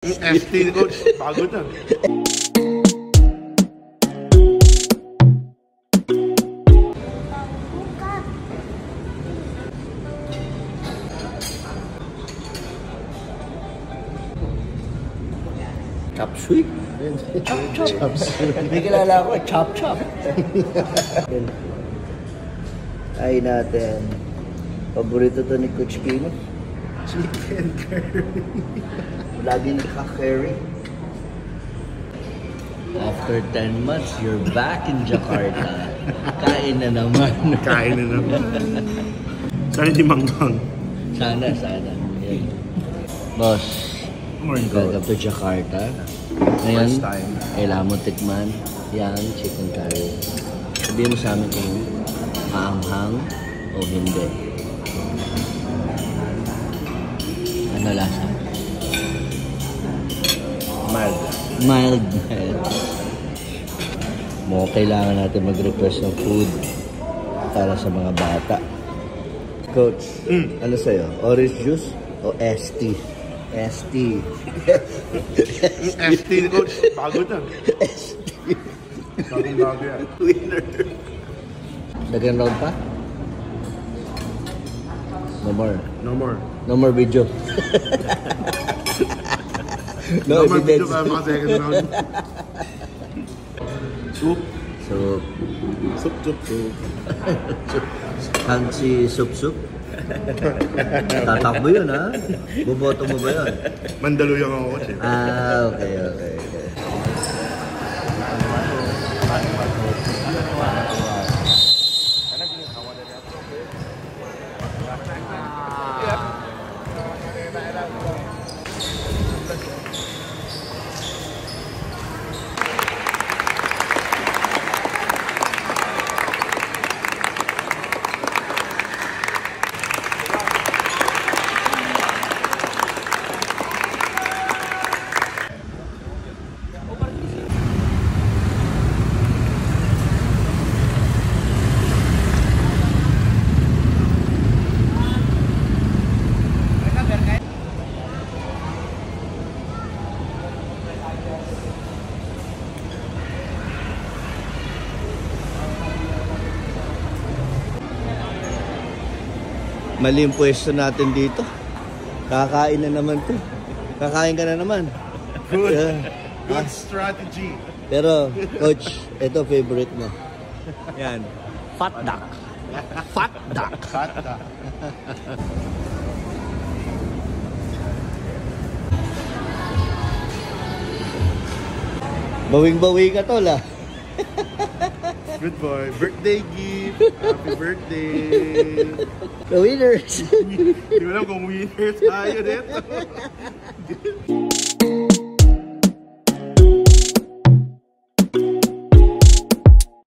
FT coach, bago na. Chop suey? Chop suey. May kilala ako, chop chop. Ay natin. Paborito to ni Coach Kino. Chicken curry. Lagi nagka-curry. After 10 months, you're back in Jakarta. Kain na naman. Kain na naman. Sana hindi manggang. Sana. Yan. Boss, welcome to Jakarta. Ngayon, kailangan mo tikman yan, chicken curry. Sabihin mo sa amin kung maanghang o hindi. Ano lasa? Mild. Mo kailangan natin mag-request ng food para sa mga bata. Coach, ano sa'yo? Orange juice o ST? ST coach, bago na. ST. Bagong-bago yan. Winner. Lagyan round pa? No more video. No more video para mga second round. Soup. Fancy soup. Tatakbo yun, ha? Boboto mo ba yun? Mandaluyong ako, coach. Okay. Mali yung pwesto natin dito. Kakain na naman to. Kakain ka na naman. Good strategy. Pero, coach, ito favorite mo. Yan. Fat duck. Bawing-bawi ka tol, ah. Good boy. Birthday gift. Happy birthday. The winners. Hindi mo alam kung winners tayo dito.